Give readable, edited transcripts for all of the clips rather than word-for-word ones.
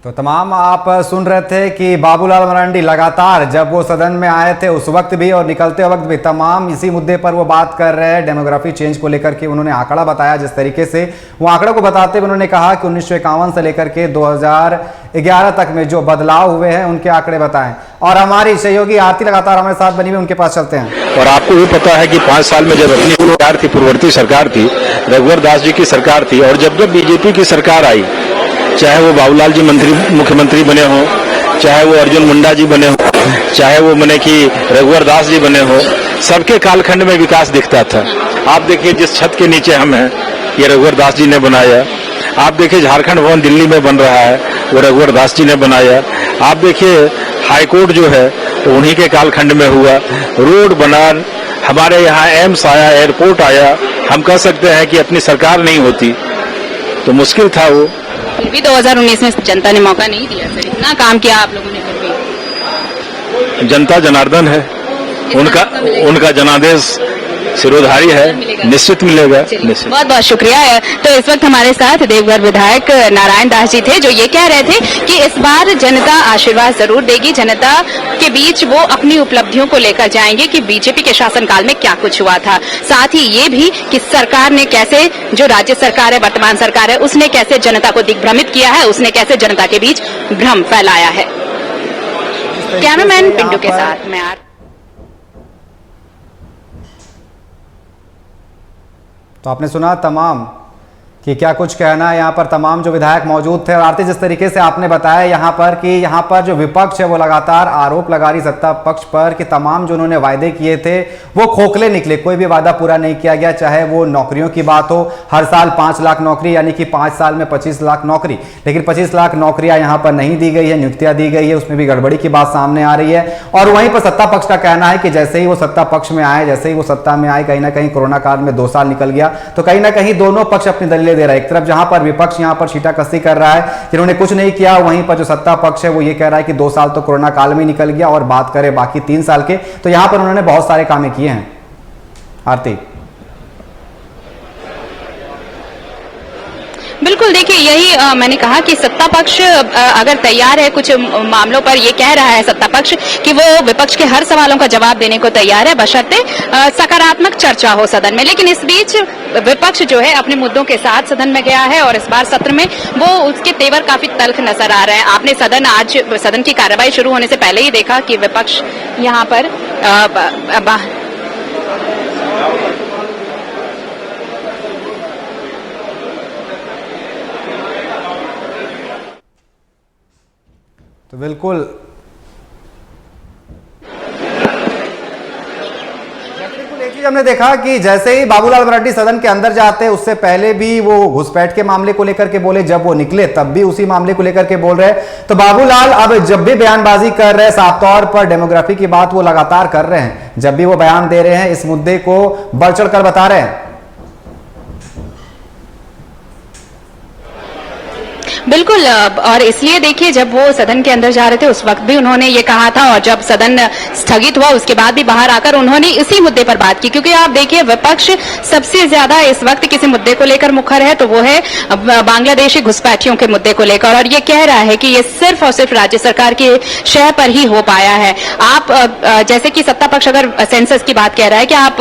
तो तमाम आप सुन रहे थे कि बाबूलाल मरांडी लगातार जब वो सदन में आए थे उस वक्त भी और निकलते वक्त भी तमाम इसी मुद्दे पर वो बात कर रहे हैं। डेमोग्राफी चेंज को लेकर के उन्होंने आंकड़ा बताया, जिस तरीके से वो आंकड़ों को बताते हुए उन्होंने कहा कि 1951 से लेकर के 2011 तक में जो बदलाव हुए हैं उनके आंकड़े बताएं। और हमारी सहयोगी आरती लगातार हमारे साथ बनी हुई, उनके पास चलते हैं। और आपको भी पता है कि 5 साल में जब अपनी सरकार थी, पूर्ववर्ती सरकार थी, रघुवर दास जी की सरकार थी, और जब बीजेपी की सरकार आई, चाहे वो बाबूलाल जी मुख्यमंत्री बने हो, चाहे वो अर्जुन मुंडा जी बने हो, चाहे वो मने कि रघुवर दास जी बने हो, सबके कालखंड में विकास दिखता था। आप देखिए जिस छत के नीचे हम हैं, ये रघुवर दास जी ने बनाया। आप देखिए झारखंड भवन दिल्ली में बन रहा है, वो रघुवर दास जी ने बनाया। आप देखिए हाईकोर्ट जो है तो उन्हीं के कालखंड में हुआ। रोड बना, हमारे यहाँ एम्स आया, एयरपोर्ट आया। हम कह सकते हैं कि अपनी सरकार नहीं होती तो मुश्किल था वो। फिर भी 2019 में जनता ने मौका नहीं दिया सर, इतना काम किया आप लोगों ने फिर भी। जनता जनार्दन है, उनका जनादेश सिरोधारी है, निश्चित मिलेगा। निश्चित। बहुत बहुत शुक्रिया। तो इस वक्त हमारे साथ देवघर विधायक नारायण दास जी थे, जो ये कह रहे थे कि इस बार जनता आशीर्वाद जरूर देगी, जनता के बीच वो अपनी उपलब्धियों को लेकर जाएंगे कि बीजेपी के शासनकाल में क्या कुछ हुआ था। साथ ही ये भी कि सरकार ने कैसे, जो राज्य सरकार है, वर्तमान सरकार है, उसने कैसे जनता को दिग्भ्रमित किया है, उसने कैसे जनता के बीच भ्रम फैलाया है। कैमरामैन पिंटू के साथ मैं तो आपने सुना तमाम कि क्या कुछ कहना है यहाँ पर तमाम जो विधायक मौजूद थे। और आरती, जिस तरीके से आपने बताया यहाँ पर कि यहाँ पर जो विपक्ष है वो लगातार आरोप लगा रही सत्ता पक्ष पर कि तमाम जो उन्होंने वायदे किए थे वो खोखले निकले, कोई भी वादा पूरा नहीं किया गया। चाहे वो नौकरियों की बात हो, हर साल 5 लाख नौकरी, यानी कि 5 साल में 25 लाख नौकरी, लेकिन 25 लाख नौकरियां यहाँ पर नहीं दी गई है, नियुक्तियां दी गई है, उसमें भी गड़बड़ी की बात सामने आ रही है। और वहीं पर सत्ता पक्ष का कहना है कि जैसे ही वो सत्ता पक्ष में आए, जैसे ही वो सत्ता में आए, कहीं ना कहीं कोरोना काल में 2 साल निकल गया, तो कहीं ना कहीं दोनों पक्ष अपनी दलीलें दे रहा है। एक तरफ जहां पर विपक्ष यहां पर छीटाकशी कर रहा है कि इन्होंने कुछ नहीं किया, वहीं पर जो सत्ता पक्ष है वो ये कह रहा है कि 2 साल तो कोरोना काल में निकल गया, और बात करें बाकी 3 साल के तो यहां पर उन्होंने बहुत सारे काम किए हैं। आरती, बिल्कुल, देखिए यही मैंने कहा कि सत्ता पक्ष अगर तैयार है, कुछ मामलों पर ये कह रहा है सत्ता पक्ष कि वो विपक्ष के हर सवालों का जवाब देने को तैयार है, बशर्ते सकारात्मक चर्चा हो सदन में। लेकिन इस बीच विपक्ष जो है अपने मुद्दों के साथ सदन में गया है, और इस बार सत्र में वो उसके तेवर काफी तल्ख नजर आ रहे हैं। आपने सदन की कार्यवाही शुरू होने से पहले ही देखा कि विपक्ष यहाँ पर तो बिल्कुल एक चीज हमने देखा कि जैसे ही बाबूलाल मरांडी सदन के अंदर जाते, उससे पहले भी वो घुसपैठ के मामले को लेकर के बोले, जब वो निकले तब भी उसी मामले को लेकर के बोल रहे। तो बाबूलाल अब जब भी बयानबाजी कर रहे हैं, साफ तौर पर डेमोग्राफी की बात वो लगातार कर रहे हैं, जब भी वो बयान दे रहे हैं इस मुद्दे को बढ़ चढ़कर बता रहे हैं। बिल्कुल, और इसलिए देखिए जब वो सदन के अंदर जा रहे थे उस वक्त भी उन्होंने ये कहा था, और जब सदन स्थगित हुआ उसके बाद भी बाहर आकर उन्होंने इसी मुद्दे पर बात की। क्योंकि आप देखिए विपक्ष सबसे ज्यादा इस वक्त किसी मुद्दे को लेकर मुखर है तो वो है बांग्लादेशी घुसपैठियों के मुद्दे को लेकर, और ये कह रहा है कि ये सिर्फ और सिर्फ राज्य सरकार के शय पर ही हो पाया है। आप जैसे कि सत्ता पक्ष अगर सेंसस की बात कह रहा है कि आप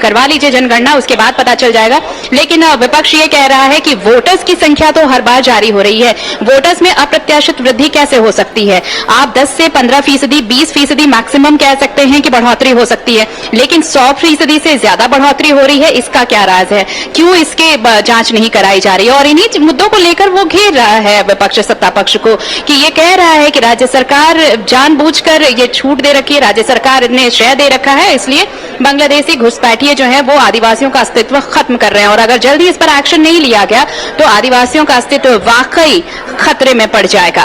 करवा लीजिए जनगणना, उसके बाद पता चल जाएगा, लेकिन विपक्ष ये कह रहा है कि वोटर्स की संख्या तो हर बार जारी हो रही है, वोटर्स में अप्रत्याशित वृद्धि कैसे हो सकती है? आप 10 से 15%, 20% मैक्सिमम कह सकते हैं कि बढ़ोतरी हो सकती है, लेकिन 100% से ज्यादा बढ़ोतरी हो रही है, इसका क्या राज है? क्यों इसके जांच नहीं कराई जा रही है? और इन्हीं मुद्दों को लेकर वो घेर रहा है विपक्ष सत्ता पक्ष को, कि ये कह रहा है कि राज्य सरकार जानबूझकर ये छूट दे रखी है, राज्य सरकार ने श्रेय दे रखा है, इसलिए बांग्लादेशी घुसपैठिए जो है वो आदिवासियों का अस्तित्व खत्म कर रहे हैं, और अगर जल्दी इस पर एक्शन नहीं लिया गया तो आदिवासियों का अस्तित्व वाकई खतरे में पड़ जाएगा।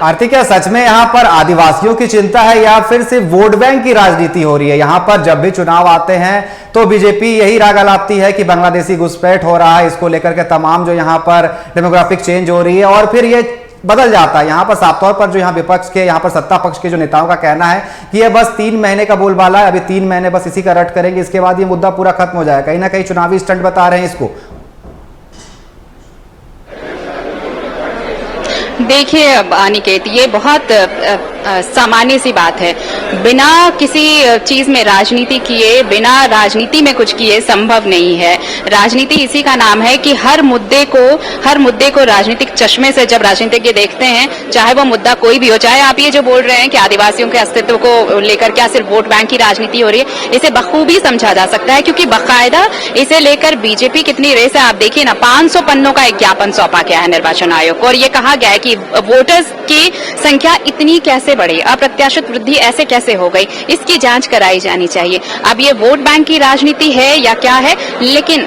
आरती, क्या सच में यहाँ पर आदिवासियों की चिंता है या फिर सिर्फ वोट बैंक की राजनीति हो रही है? यहाँ पर जब भी चुनाव आते हैं तो बीजेपी यही राग लाती है कि बांग्लादेशी घुसपैठ हो रहा है, इसको लेकर के तमाम जो यहाँ पर डेमोग्राफिक चेंज हो रही है, और फिर ये बदल जाता है। यहाँ पर साफ तौर पर जो यहाँ विपक्ष के, यहाँ पर सत्ता पक्ष के जो नेताओं का कहना है कि ये बस 3 महीने का बोलबाला है, अभी 3 महीने बस इसी का रट करेंगे, इसके बाद ये मुद्दा पूरा खत्म हो जाएगा। कहीं ना कहीं चुनावी स्टंट बता रहे हैं इसको। देखिए अनिकेत, ये बहुत सामान्य सी बात है। बिना किसी चीज में राजनीति किए, बिना राजनीति में कुछ किए संभव नहीं है। राजनीति इसी का नाम है कि हर मुद्दे को राजनीतिक चश्मे से जब राजनीतिज्ञ देखते हैं, चाहे वो मुद्दा कोई भी हो, चाहे आप ये जो बोल रहे हैं कि आदिवासियों के अस्तित्व को लेकर क्या सिर्फ वोट बैंक की राजनीति हो रही है, इसे बखूबी समझा जा सकता है, क्योंकि बाकायदा इसे लेकर बीजेपी कितनी रेस है। आप देखिए ना, 500 पन्नों का एक ज्ञापन सौंपा गया है निर्वाचन आयोग को और ये कहा गया है कि वोटर्स की संख्या इतनी कैसे बढ़ी, अप्रत्याशित वृद्धि ऐसे कैसे हो गई, इसकी जांच कराई जानी चाहिए। अब ये वोट बैंक की राजनीति है या क्या है, लेकिन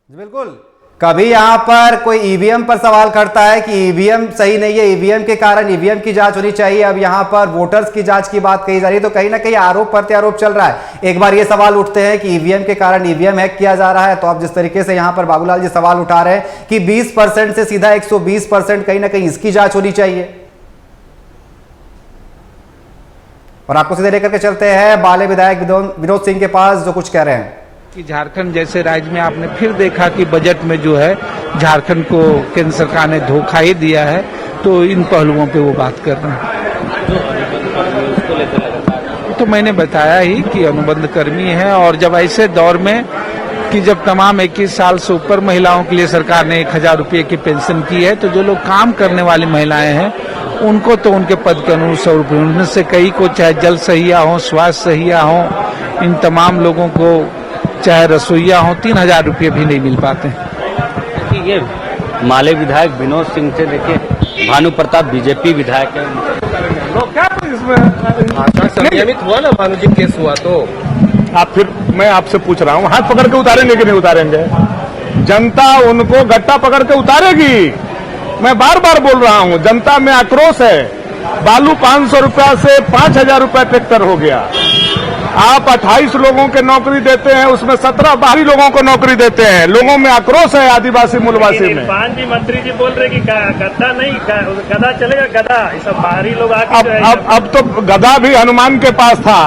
बिल्कुल, कभी यहाँ पर कोई ईवीएम पर सवाल करता है कि ईवीएम सही नहीं है, ईवीएम के कारण ईवीएम की जांच होनी चाहिए। अब यहाँ पर वोटर्स की जांच की बात कही जा रही है, तो कहीं ना कहीं आरोप प्रत्यारोप चल रहा है। एक बार ये सवाल उठते हैं कि ईवीएम के कारण ईवीएम हैक किया जा रहा है, तो अब जिस तरीके से यहाँ पर बाबूलाल जी सवाल उठा रहे हैं कि 20% से सीधा 120%, कहीं ना कहीं इसकी जांच होनी चाहिए। और आपको सीधे लेकर के चलते हैं बाले विधायक विनोद सिंह के पास, जो कुछ कह रहे हैं कि झारखंड जैसे राज्य में आपने फिर देखा कि बजट में जो है झारखंड को केंद्र सरकार ने धोखा ही दिया है, तो इन पहलुओं पे वो बात कर रहे हैं। तो मैंने बताया ही कि अनुबंध कर्मी है, और जब ऐसे दौर में कि जब तमाम 21 साल से ऊपर महिलाओं के लिए सरकार ने 1000 रुपये की पेंशन की है, तो जो लोग काम करने वाली महिलाएं हैं उनको तो उनके पद के अनुरूप 100 रुपये, उनमें से कई को चाहे जल सहिया हो, स्वास्थ्य सहिया हो, इन तमाम लोगों को चाहे रसोईया हो, 3000 रुपये भी नहीं मिल पाते। ये माले विधायक विनोद सिंह से देखिए भानु प्रताप बीजेपी विधायक है, क्या इसमें संयमित हुआ ना भानु जी, केस हुआ तो आप फिर मैं आपसे पूछ रहा हूँ, हाथ पकड़ के उतारेंगे कि नहीं उतारेंगे? जनता उनको गट्टा पकड़ के उतारेगी। मैं बार बार बोल रहा हूँ, जनता में आक्रोश है। बालू 500 रुपया से 5000 रुपया ट्रैक्टर हो गया। आप 28 लोगों के नौकरी देते हैं, उसमें 17 बाहरी लोगों को नौकरी देते हैं। लोगों में आक्रोश है, आदिवासी मूलवासी में। इरफान जी मंत्री जी बोल रहे कि गद्दा नहीं, गदा चलेगा, गदा ये सब बाहरी लोग आके अब तो गदा भी हनुमान के पास था,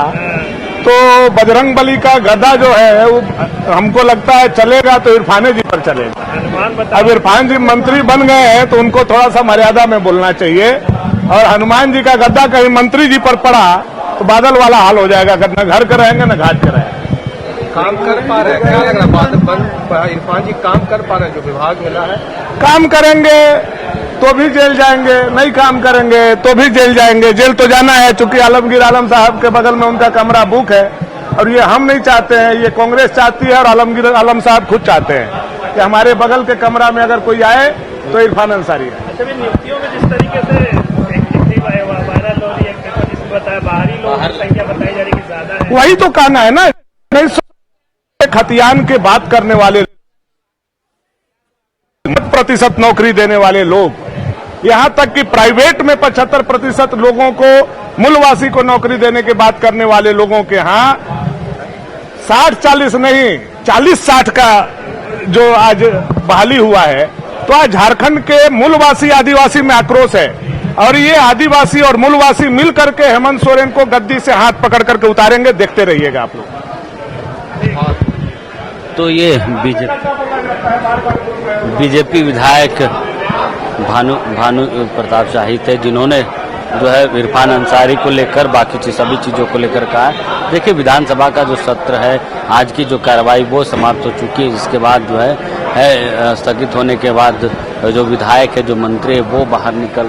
तो बजरंग बली का गदा जो है वो हमको लगता है चलेगा तो इरफान जी पर चलेगा। अब इरफान जी मंत्री बन गए हैं तो उनको थोड़ा सा मर्यादा में बोलना चाहिए, और हनुमान जी का गद्दा कहीं मंत्री जी पर पड़ा तो बादल वाला हाल हो जाएगा, न घर के रहेंगे न घाट के रहेंगे। काम कर पा रहे हैं, क्या लग रहा है इरफान जी काम कर पा रहे हैं? जो विभाग मिला है काम करेंगे तो भी जेल जाएंगे, नहीं काम करेंगे तो भी जेल जाएंगे। जेल तो जाना है, चूंकि आलमगीर आलम साहब के बगल में उनका कमरा बुक है, और ये हम नहीं चाहते हैं, ये कांग्रेस चाहती है और आलमगीर आलम साहब खुद चाहते हैं कि हमारे बगल के कमरा में अगर कोई आए तो इरफान अंसारी है। अच्छा, नियुक्तियों में जिस तरीके से वायरल हो रही है, बताया बाहरी लोगों की संख्या बताई जा रही है ज्यादा है, वही तो कहना है ना। खतियान के बात करने वाले, प्रतिशत नौकरी देने वाले लोग, यहां तक कि प्राइवेट में 75% लोगों को, मूलवासी को नौकरी देने की बात करने वाले लोगों के यहां 60-40 नहीं 40-60 का जो आज बहाली हुआ है, तो आज झारखंड के मूलवासी आदिवासी में आक्रोश है। और ये आदिवासी और मूलवासी मिल करके हेमंत सोरेन को गद्दी से हाथ पकड़ करके उतारेंगे, देखते रहिएगा आप लोग। तो ये बीजेपी विधायक भानु प्रताप शाही थे, जिन्होंने जो है इरफान अंसारी को लेकर बाकी सभी चीज़ों को लेकर कहा है। देखिए, विधानसभा का जो सत्र है, आज की जो कार्रवाई वो समाप्त हो चुकी है, जिसके बाद जो है स्थगित होने के बाद जो विधायक है, जो मंत्री है, वो बाहर निकल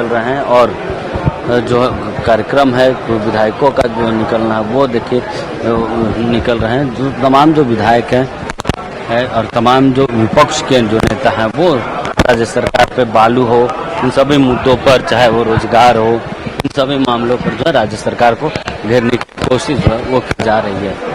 रहे हैं और जो कार्यक्रम है विधायकों का जो निकलना है वो देखिए निकल रहे हैं। जो तमाम जो विधायक हैं और तमाम जो विपक्ष के जो नेता हैं, वो राज्य सरकार पे बालू हो, इन सभी मुद्दों पर, चाहे वो रोजगार हो, इन सभी मामलों पर जो है राज्य सरकार को घेरने की कोशिश जो है वो की जा रही है।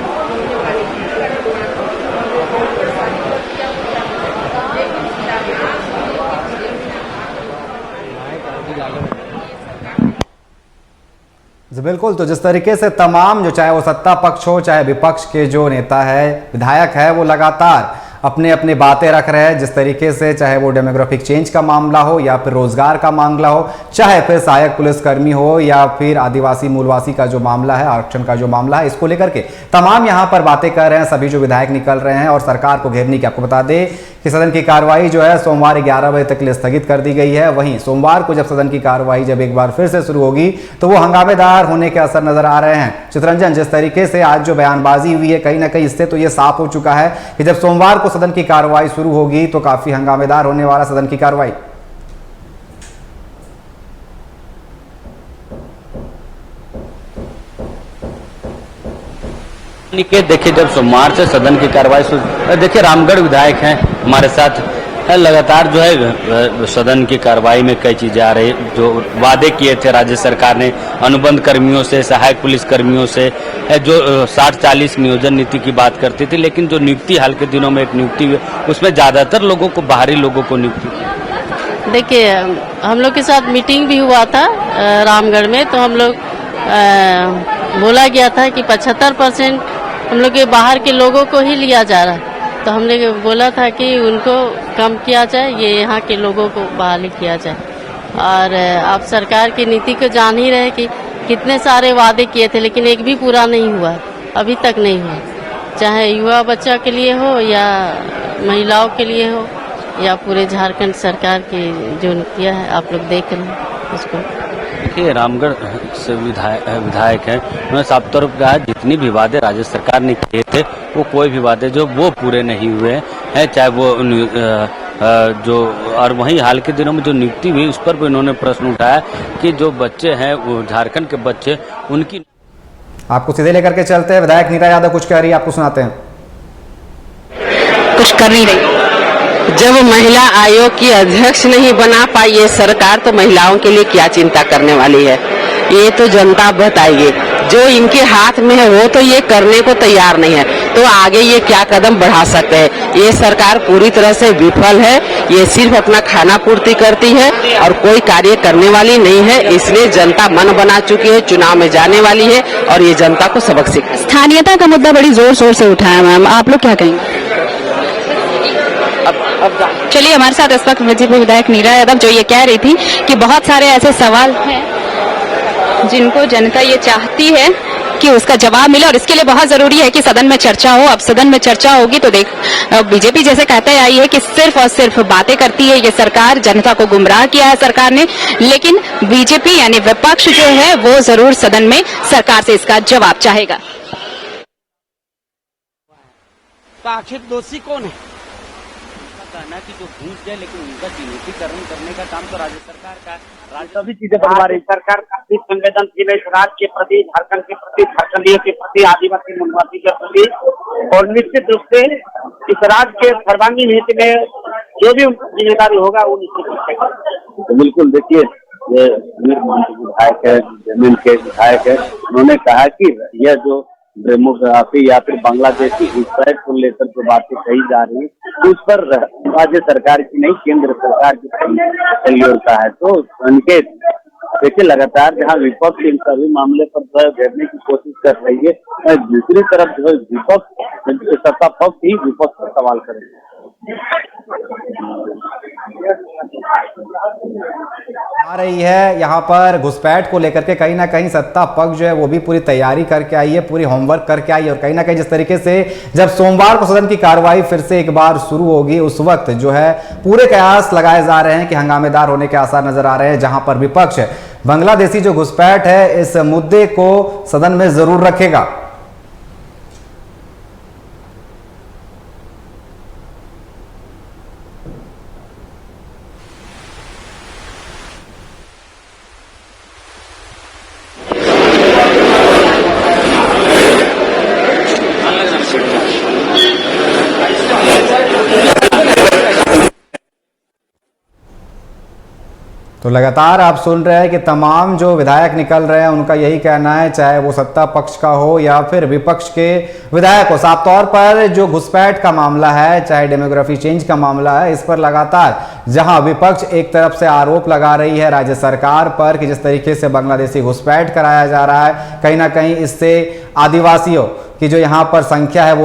बिल्कुल, तो जिस तरीके से तमाम जो, चाहे वो सत्ता पक्ष हो चाहे विपक्ष के जो नेता है, विधायक है, वो लगातार अपने अपने बातें रख रहे हैं, जिस तरीके से चाहे वो डेमोग्राफिक चेंज का मामला हो या फिर रोजगार का मामला हो, चाहे फिर सहायक पुलिसकर्मी हो या फिर आदिवासी मूलवासी का जो मामला है, आरक्षण का जो मामला है, इसको लेकर के तमाम यहाँ पर बातें कर रहे हैं सभी जो विधायक निकल रहे हैं और सरकार को घेरने की। आपको बता दें कि सदन की कार्रवाई जो है सोमवार 11 बजे तक के लिए स्थगित कर दी गई है। वहीं सोमवार को जब सदन की कार्रवाई जब एक बार फिर से शुरू होगी तो वो हंगामेदार होने के असर नजर आ रहे हैं। चित्ररंजन, जिस तरीके से आज जो बयानबाजी हुई है, कहीं ना कहीं इससे तो ये साफ हो चुका है कि जब सोमवार को सदन की कार्रवाई शुरू होगी तो काफी हंगामेदार होने वाला सदन की कार्रवाई। देखिए, जब सोमवार से सदन की कार्रवाई देखिए, रामगढ़ विधायक हैं हमारे साथ, लगातार जो है सदन की कार्रवाई में कई चीजें आ रही, जो वादे किए थे राज्य सरकार ने अनुबंध कर्मियों से, सहायक पुलिस कर्मियों से, जो 60-40 नियोजन नीति की बात करती थी, लेकिन जो नियुक्ति हाल के दिनों में एक नियुक्ति हुई उसमें ज्यादातर लोगों को, बाहरी लोगों को नियुक्ति। देखिए, हम लोग के साथ मीटिंग भी हुआ था रामगढ़ में, तो हम लोग बोला गया था कि 75% हम लोग के बाहर के लोगों को ही लिया जा रहा है, तो हमने बोला था कि उनको कम किया जाए, ये यहाँ के लोगों को बहाली किया जाए। और आप सरकार की नीति को जान ही रहे कि कितने सारे वादे किए थे, लेकिन एक भी पूरा नहीं हुआ, अभी तक नहीं हुआ, चाहे युवा बच्चा के लिए हो या महिलाओं के लिए हो या पूरे झारखंड सरकार की जो नीतियाँ है, आप लोग देख रहे हैं उसको। देखिए, रामगढ़ से विधायक हैं, उन्होंने साफ तौर पर कहा जितनी भी वादे राज्य सरकार ने किए थे वो कोई भी वादे जो वो पूरे नहीं हुए हैं, चाहे वो जो, और वहीं हाल के दिनों में जो नियुक्ति हुई उस पर भी उन्होंने प्रश्न उठाया कि जो बच्चे हैं वो झारखंड के बच्चे, उनकी। आपको सीधे लेकर के चलते हैं, विधायक नीरा यादव कुछ कह रही है, आपको सुनाते हैं। कुछ कर नहीं रही। जब महिला आयोग की अध्यक्ष नहीं बना पाई ये सरकार, तो महिलाओं के लिए क्या चिंता करने वाली है, ये तो जनता बताएगी। जो इनके हाथ में है वो तो ये करने को तैयार नहीं है, तो आगे ये क्या कदम बढ़ा सकते हैं। ये सरकार पूरी तरह से विफल है, ये सिर्फ अपना खाना पूर्ति करती है और कोई कार्य करने वाली नहीं है। इसलिए जनता मन बना चुकी है, चुनाव में जाने वाली है और ये जनता को सबक सिखा। स्थानीयता का मुद्दा बड़ी जोर शोर से उठा है मैम, आप लोग क्या कहेंगे? चलिए, हमारे साथ इस वक्त बीजेपी विधायक नीरा यादव जो ये कह रही थी कि बहुत सारे ऐसे सवाल हैं जिनको जनता ये चाहती है कि उसका जवाब मिले और इसके लिए बहुत जरूरी है कि सदन में चर्चा हो। अब सदन में चर्चा होगी तो बीजेपी जैसे कहते आई है कि सिर्फ और सिर्फ बातें करती है ये सरकार, जनता को गुमराह किया है सरकार ने, लेकिन बीजेपी यानी विपक्ष जो है वो जरूर सदन में सरकार से इसका जवाब चाहेगा। तो आखिर दोषी कौन है? कहना कि जो घूस है, लेकिन उनका चिन्हितीकरण करने का काम तो राज्य सरकार का है। सभी चीजें बनवा रही सरकार, काफी संवेदनशील है इस राज्य के प्रति, झारखंड के प्रति, झारखंडियों के प्रति, आदिवासी मूलवासी के प्रति, और निश्चित रूप से इस राज्य के सर्वांगीण हित में जो भी जिम्मेदारी होगा वो निश्चित रूप से। तो बिल्कुल, देखिए, ये विधायक है, जमीन के विधायक है, उन्होंने कहा कि यह जो डेमोग्राफी या फिर बांग्लादेश की घुसपैठ को लेकर जो बातें कही जा रही है उस पर राज्य सरकार की नहीं, केंद्र सरकार की सहयोगिता है। तो उनके देखिए, लगातार जहां विपक्ष इन सभी मामले पर घेरने की कोशिश कर रही है, दूसरी तरफ जो है विपक्ष, सत्ता पक्ष ही विपक्ष पर सवाल करेंगे। आ रही है यहाँ पर घुसपैठ को लेकर के कहीं ना कहीं सत्ता पक्ष जो है वो भी पूरी तैयारी करके आई है, पूरी होमवर्क करके आई है, और कहीं ना कहीं जिस तरीके से जब सोमवार को सदन की कार्रवाई फिर से एक बार शुरू होगी उस वक्त जो है पूरे कयास लगाए जा रहे हैं कि हंगामेदार होने के आसार नजर आ रहे हैं, जहां पर विपक्ष बांग्लादेशी जो घुसपैठ है इस मुद्दे को सदन में जरूर रखेगा। तो लगातार आप सुन रहे हैं कि तमाम जो विधायक निकल रहे हैं उनका यही कहना है, चाहे वो सत्ता पक्ष का हो या फिर विपक्ष के विधायक हो, साफ तौर पर जो घुसपैठ का मामला है, चाहे डेमोग्राफी चेंज का मामला है, इस पर लगातार जहां विपक्ष एक तरफ से आरोप लगा रही है राज्य सरकार पर कि जिस तरीके से बांग्लादेशी घुसपैठ कराया जा रहा है, कहीं ना कहीं इससे आदिवासियों की जो यहाँ पर संख्या है वो